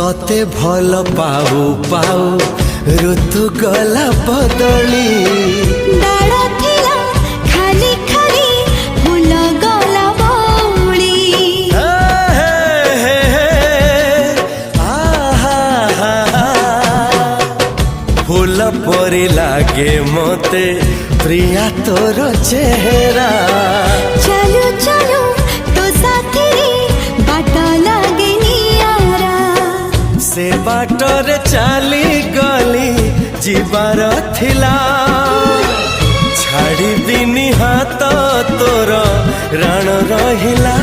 तते भल पाऊ पाऊ ऋतु गला बदली डाळ थिला खाली खाली फूल गला बौली फूल परी लागे मते प्रिया तोर चेहरा चलू चलू तो साथी रे बाट लागे नियारा से बाटर चली गली जीवार थिला छाड़ी दिनी हाथ तोर राण रहिला।